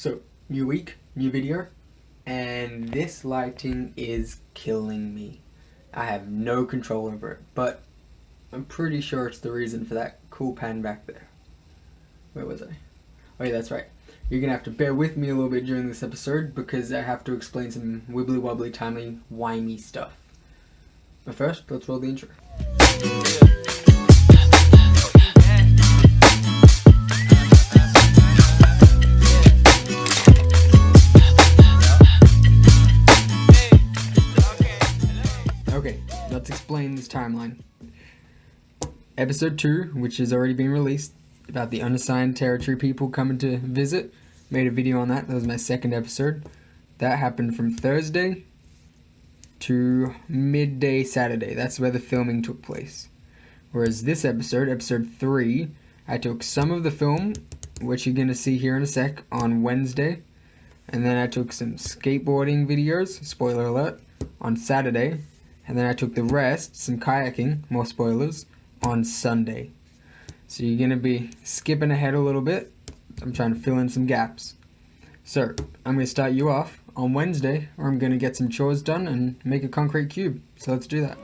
So, new week, new video, and this lighting is killing me. I have no control over it, but I'm pretty sure it's the reason for that cool pan back there. Where was I? Oh yeah, that's right. You're gonna have to bear with me a little bit during this episode because I have to explain some wibbly wobbly timely wimey stuff. But first, let's roll the intro. Okay, let's explain this timeline. Episode 2, which has already been released, about the unassigned territory people coming to visit, made a video on that. That was my second episode. That happened from Thursday to midday Saturday. That's where the filming took place. Whereas this episode, episode 3, I took some of the film, which you're going to see here in a sec, on Wednesday. And then I took some skateboarding videos, spoiler alert, on Saturday. And then I took the rest, some kayaking, more spoilers, on Sunday. So you're going to be skipping ahead a little bit. I'm trying to fill in some gaps. So I'm going to start you off on Wednesday, or I'm going to get some chores done and make a concrete cube. So let's do that.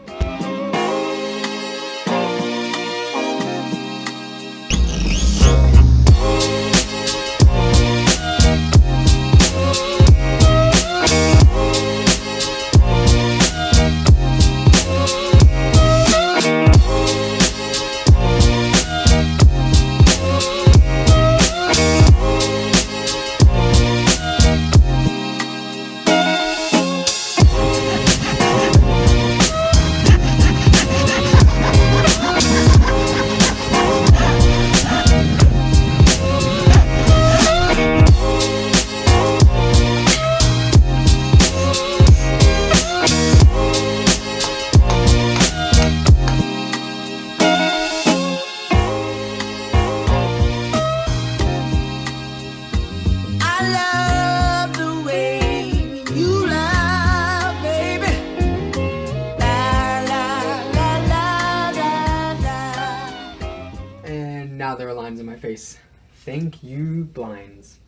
Now there are lines in my face. Thank you, blinds.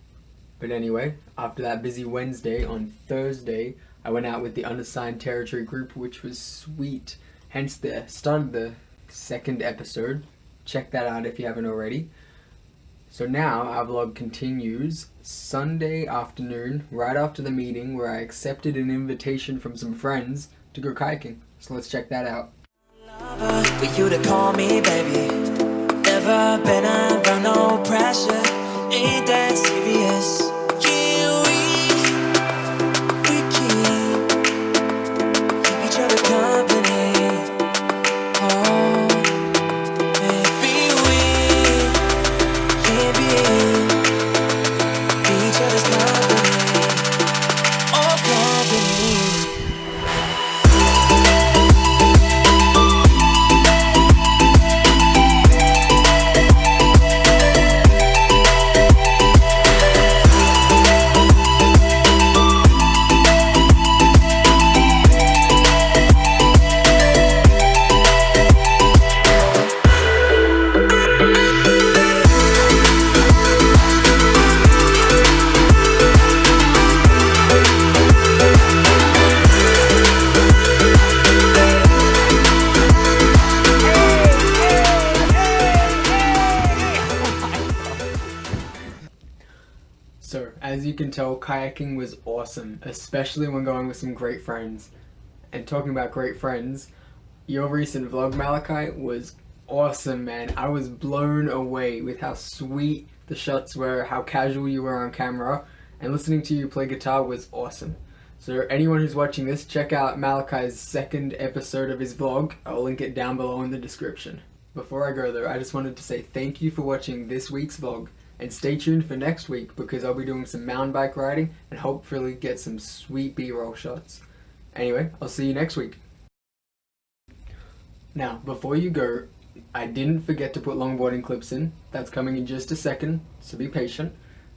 But anyway, after that busy Wednesday, on Thursday, I went out with the unassigned territory group, which was sweet. Hence the start of the second episode. Check that out if you haven't already. So now our vlog continues Sunday afternoon, right after the meeting, where I accepted an invitation from some friends to go kayaking. So let's check that out. For you to call me baby. Never been around no pressure, ain't that serious. Yeah, we keep each other company. Oh, maybe we can be each other's company. Oh, company. So, as you can tell, kayaking was awesome, especially when going with some great friends. And talking about great friends, your recent vlog, Malakai, was awesome, man. I was blown away with how sweet the shots were, how casual you were on camera, and listening to you play guitar was awesome. So anyone who's watching this, check out Malakai's second episode of his vlog. I'll link it down below in the description. Before I go though, I just wanted to say thank you for watching this week's vlog. And stay tuned for next week because I'll be doing some mountain bike riding and hopefully get some sweet B-roll shots. Anyway, I'll see you next week. Now, before you go, I didn't forget to put longboarding clips in. That's coming in just a second, so be patient.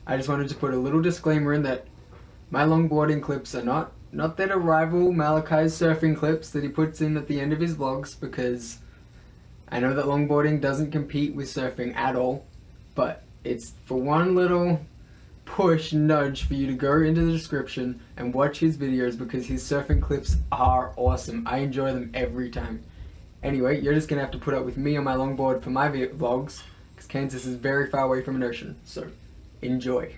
I just wanted to put a little disclaimer in that my longboarding clips are not there to rival Malakai's surfing clips that he puts in at the end of his vlogs, because I know that longboarding doesn't compete with surfing at all, but it's for one little push nudge for you to go into the description and watch his videos because his surfing clips are awesome. I enjoy them every time. Anyway, you're just going to have to put up with me on my longboard for my vlogs because Kansas is very far away from an ocean. So, enjoy.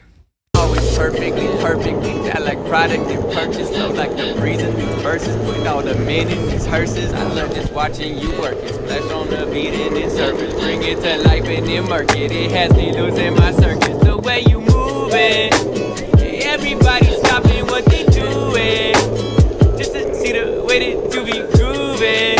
Always perfect, that like product and purchase. Flow like the breeze in these verses, putting all the men in these hearses. I learned just watching you work it, splash on the beat and then surface. Bring it to life and then murk it. It has me losing my circus. The way you move it, everybody stopping what they doing, just to see the way that you be grooving.